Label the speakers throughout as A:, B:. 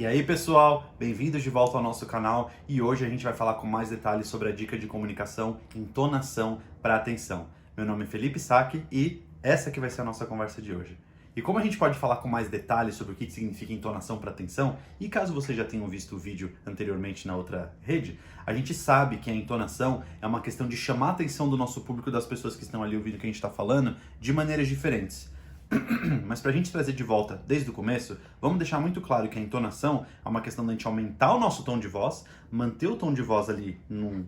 A: E aí pessoal, bem-vindos de volta ao nosso canal e hoje a gente vai falar com mais detalhes sobre a dica de comunicação, entonação para atenção. Meu nome é Felipe Sacchi e essa aqui vai ser a nossa conversa de hoje. E como a gente pode falar com mais detalhes sobre o que significa entonação para atenção, e caso vocês já tenham visto o vídeo anteriormente na outra rede, a gente sabe que a entonação é uma questão de chamar a atenção do nosso público, das pessoas que estão ali ouvindo o que a gente está falando, de maneiras diferentes. Mas para a gente trazer de volta desde o começo, vamos deixar muito claro que a entonação é uma questão da gente aumentar o nosso tom de voz, manter o tom de voz ali num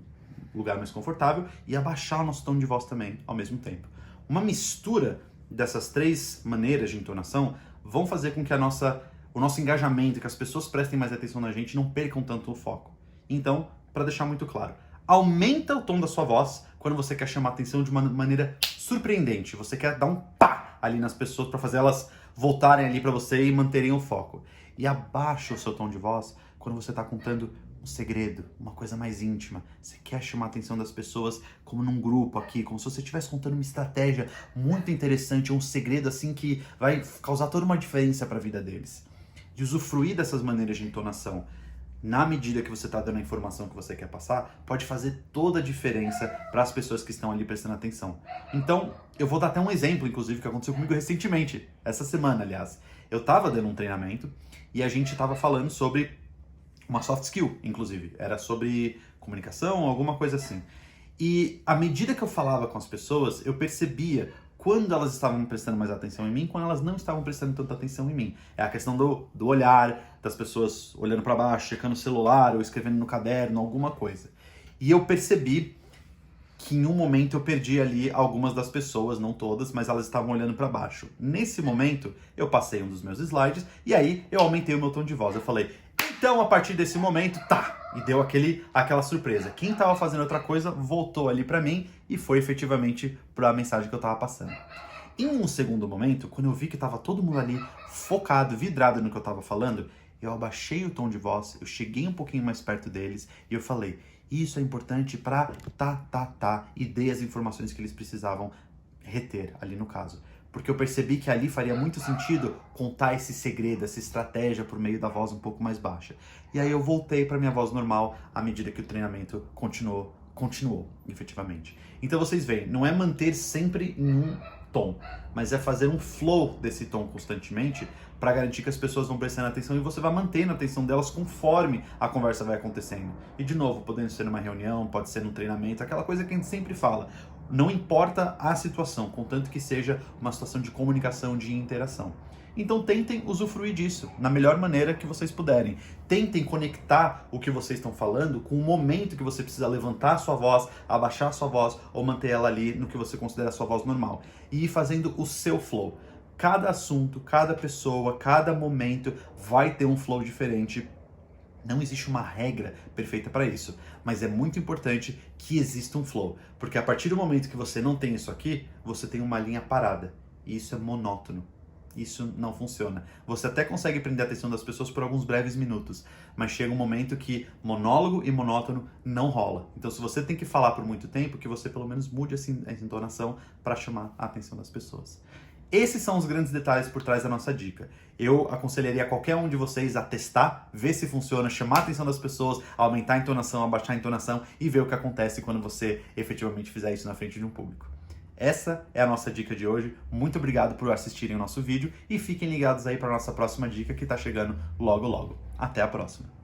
A: lugar mais confortável e abaixar o nosso tom de voz também ao mesmo tempo. Uma mistura dessas três maneiras de entonação vão fazer com que o nosso engajamento, que as pessoas prestem mais atenção na gente e não percam tanto o foco. Então, para deixar muito claro, aumenta o tom da sua voz quando você quer chamar a atenção de uma maneira surpreendente. Você quer dar um pá ali nas pessoas para fazer elas voltarem ali para você e manterem o foco. E abaixa o seu tom de voz quando você está contando um segredo, uma coisa mais íntima. Você quer chamar a atenção das pessoas como num grupo aqui, como se você estivesse contando uma estratégia muito interessante, um segredo assim que vai causar toda uma diferença para a vida deles. De usufruir dessas maneiras de entonação, na medida que você está dando a informação que você quer passar, pode fazer toda a diferença para as pessoas que estão ali prestando atenção. Então, eu vou dar até um exemplo, inclusive, que aconteceu comigo recentemente, essa semana, aliás. Eu estava dando um treinamento e a gente estava falando sobre uma soft skill, inclusive. Era sobre comunicação, alguma coisa assim. E à medida que eu falava com as pessoas, eu percebia quando elas estavam prestando mais atenção em mim, quando elas não estavam prestando tanta atenção em mim. É a questão do olhar, das pessoas olhando para baixo, checando o celular ou escrevendo no caderno, alguma coisa. E eu percebi que em um momento eu perdi ali algumas das pessoas, não todas, mas elas estavam olhando para baixo. Nesse momento, eu passei um dos meus slides e aí eu aumentei o meu tom de voz. Eu falei, então a partir desse momento, tá! E deu aquela surpresa. Quem estava fazendo outra coisa voltou ali para mim e foi efetivamente para a mensagem que eu estava passando. Em um segundo momento, quando eu vi que estava todo mundo ali focado, vidrado no que eu estava falando, eu abaixei o tom de voz, eu cheguei um pouquinho mais perto deles e eu falei, isso é importante para e dei as informações que eles precisavam reter ali no caso. Porque eu percebi que ali faria muito sentido contar esse segredo, essa estratégia por meio da voz um pouco mais baixa. E aí eu voltei para minha voz normal à medida que o treinamento continuou, efetivamente. Então vocês veem, não é manter sempre em um tom, mas é fazer um flow desse tom constantemente para garantir que as pessoas vão prestando atenção e você vai mantendo a atenção delas conforme a conversa vai acontecendo. E de novo, podendo ser numa reunião, pode ser num treinamento, aquela coisa que a gente sempre fala. Não importa a situação, contanto que seja uma situação de comunicação, de interação. Então tentem usufruir disso na melhor maneira que vocês puderem. Tentem conectar o que vocês estão falando com o momento que você precisa levantar a sua voz, abaixar a sua voz ou manter ela ali no que você considera a sua voz normal. E ir fazendo o seu flow. Cada assunto, cada pessoa, cada momento vai ter um flow diferente. Não existe uma regra perfeita para isso, mas é muito importante que exista um flow, porque a partir do momento que você não tem isso aqui, você tem uma linha parada, e isso é monótono. Isso não funciona. Você até consegue prender a atenção das pessoas por alguns breves minutos, mas chega um momento que monólogo e monótono não rola. Então, se você tem que falar por muito tempo, que você pelo menos mude essa entonação para chamar a atenção das pessoas. Esses são os grandes detalhes por trás da nossa dica. Eu aconselharia qualquer um de vocês a testar, ver se funciona, chamar a atenção das pessoas, aumentar a entonação, abaixar a entonação e ver o que acontece quando você efetivamente fizer isso na frente de um público. Essa é a nossa dica de hoje. Muito obrigado por assistirem o nosso vídeo e fiquem ligados aí para a nossa próxima dica que está chegando logo logo. Até a próxima!